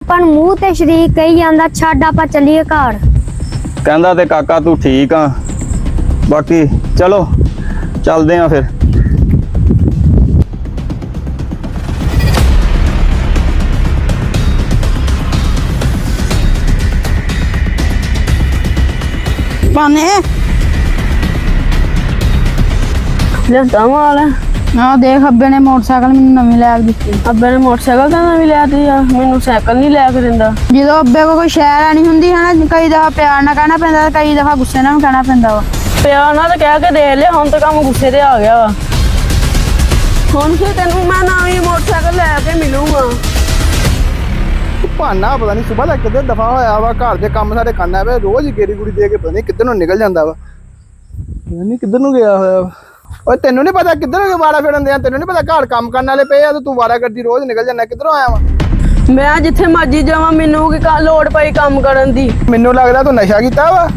ਆਪਾਂ ਨੂੰ ਮੂੰਹ ਤੇ ਸ਼ਰੀਕ ਕਹੀ ਜਾਂਦਾ ਛੱਡ ਆਪਾਂ ਚੱਲੀਏ ਘਰ। ਕਹਿੰਦਾ ਤੇ ਕਾਕਾ ਤੂੰ ਠੀਕ ਆ, ਬਾਕੀ ਚਲੋ ਚੱਲਦੇ ਆ ਫਿਰ। ਪਾਣੇ ਲਿਆਂਦਾ ਮਾਲ। ਆ ਦੇਖ ਅੱਬੇ ਨੇ ਮੋਟਰਸਾਈਕਲ ਮੈਨੂੰ ਨਵੀਂ ਲੈ ਕੇ ਦਿੱਤੀ। ਅੱਬੇ ਨੇ ਮੋਟਰਸਾਈਕਲ ਤਾਂ ਨਵੀਂ ਲਿਆ ਦਿੱਤੀ ਆ, ਮੈਨੂੰ ਸਾਈਕਲ ਨਹੀਂ ਲੈ ਕੇ ਦਿੰਦਾ। ਜਦੋਂ ਅੱਬੇ ਕੋਲ ਕੋਈ ਸ਼ਹਿਰ ਆਣੀ ਹੁੰਦੀ ਹੈ ਨਾ, ਕਈ ਦਫਾ ਪਿਆਰ ਨਾਲ ਕਹਿਣਾ ਪੈਂਦਾ ਤੇ ਕਈ ਦਫਾ ਗੁੱਸੇ ਨਾਲ ਵੀ ਕਹਿਣਾ ਪੈਂਦਾ ਵਾ। ਪਿਆਰ ਨਾਲ ਤਾਂ ਕਹਿ ਕੇ ਦੇਖ ਲਿਆ, ਹੁਣ ਤਾਂ ਕੰਮ ਗੁੱਸੇ ਤੇ ਆ ਗਿਆ ਵਾ। ਹੁਣ ਫਿਰ ਤੈਨੂੰ ਮੈਂ ਨਵੀਂ ਮੋਟਰਸਾਈਕਲ ਲੈ ਕੇ ਮਿਲੂੰਗਾ। ਭਾਨਾ ਪਤਾ ਨਹੀਂ ਸੁਬਾਹ ਦਾ ਕਿੱਧਰ ਦਫਾ ਹੋਇਆ ਵਾ। ਘਰ ਦੇ ਕੰਮ ਸਾਰੇ ਕਰਨਾ ਵੇ, ਰੋਜ਼ ਹੀ ਗੇੜੀ ਗੁੜੀ ਦੇ ਕੇ ਪਤਾ ਨਹੀਂ ਕਿੱਧਰ ਨੂੰ ਨਿਕਲ ਜਾਂਦਾ ਵਾ। ਨਹੀਂ ਕਿੱਧਰ ਨੂੰ ਗਿਆ ਹੋਇਆ ਵਾ। ਓਏ ਤੈਨੂੰ ਨਹੀਂ ਪਤਾ ਕਿੱਧਰ ਨੂੰ ਵਾਰਾ ਫੇਰਨ ਦੇ ਆ? ਤੈਨੂੰ ਨਹੀਂ ਪਤਾ ਘਰ ਕੰਮ ਕਰਨ ਵਾਲੇ ਪਏ ਆ ਤੇ ਤੂੰ ਵਾਰਾ ਕਰਦੀ ਰੋਜ਼ ਨਿਕਲ ਜਾਂਦਾ। ਕਿੱਧਰੋਂ ਆਇਆ ਵਾ? ਮੈਂ ਜਿੱਥੇ ਮਰਜੀ ਜਾਵਾਂ, ਮੈਨੂੰ ਕੀ ਲੋੜ ਪਈ ਕੰਮ ਕਰਨ ਦੀ। ਮੈਨੂੰ ਲੱਗਦਾ ਤੂੰ ਨਸ਼ਾ ਕੀਤਾ ਵਾ।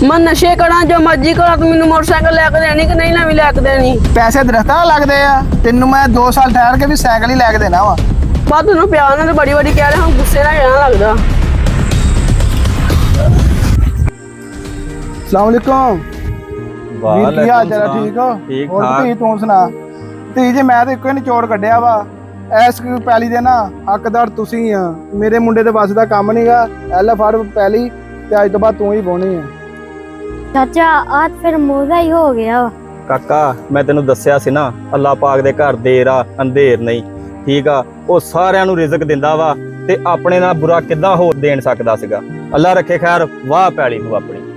ਮੈਂ ਨਸ਼ੇ ਕਰਾਂ ਜੋ ਮਰਜੀ ਕਰਾਂ, ਤੂੰ ਮੈਨੂੰ ਮੋਟਰਸਾਈਕਲ ਲੈ ਕੇ ਦੇਣੀ ਕਿ ਨਹੀਂ ਨਵੀਂ ਲੈ ਕੇ ਦੇਣੀ? ਪੈਸੇ ਦਰਖਤਾਂ ਲੱਗਦੇ ਆ, ਤੈਨੂੰ ਮੈਂ 2 ਸਾਲ ਠਹਿਰ ਕੇ ਵੀ ਸਾਈਕਲ ਹੀ ਲੈ ਕੇ ਦੇਣਾ ਵਾ। ਬਾਅਦ ਤੈਨੂੰ ਪਿਆਰ ਨਾਲ ਤੇ ਬੜੀ ਬੜੀ ਕਹਿ ਰਿਹਾ, ਹੁਣ ਗੁੱਸੇ ਨਾਲ ਕਹਿਣਾ ਲੱਗਦਾ। ਅਸਲਾਮ ਵਾਲੇਕੁਮ ਵੀਰ, ਕੀ ਹਾਲ ਚਾਲ? ਠੀਕ ਹੋ? ਠੀਕ ਹੋਰ ਠਾਕ। ਧੀ ਤੂੰ ਸੁਣਾ? ਧੀ ਜੀ ਮੈਂ ਤਾਂ ਇੱਕੋ ਹੀ ਨਿਚੋੜ ਕੱਢਿਆ ਵਾ। ਐਸ ਪੈਲੀ ਦੇ ਨਾ ਹੱਕਦਾਰ ਤੁਸੀਂ ਆ। ਮੇਰੇ ਮੁੰਡੇ ਦੇ ਵੱਸ ਦਾ ਕੰਮ ਨਹੀਂਗਾ। ਐਲ ਫੜ ਪੈਲੀ ਤੇ ਅੱਜ ਤੋਂ ਬਾਅਦ ਤੂੰ ਹੀ ਪਾਉਣੀ ਆ। ਚਾਚਾ ਆਜ ਫਿਰ ਮੋਜ਼ਾ ਹੀ ਹੋ ਗਿਆ ਵਾ। ਕਾਕਾ ਮੈਂ ਤੈਨੂੰ ਦੱਸਿਆ ਸੀ ਨਾ, ਅੱਲਾਹ ਪਾਕ ਦੇ ਘਰ ਦੇਰ ਆ ਅੰਧੇਰ ਨਹੀਂ, ਠੀਕ ਆ। ਉਹ ਸਾਰਿਆਂ ਨੂੰ ਰਿਜ਼ਕ ਦਿੰਦਾ ਵਾ ਤੇ ਆਪਣੇ ਨਾਲ ਬੁਰਾ ਕਿੱਦਾਂ ਹੋ ਦੇਣ ਸਕਦਾ ਸੀਗਾ। ਅੱਲਾਹ ਰੱਖੇ ਖੈਰ। ਵਾਹ ਪੈਲੀ ਤੂੰ ਆਪਣੀ।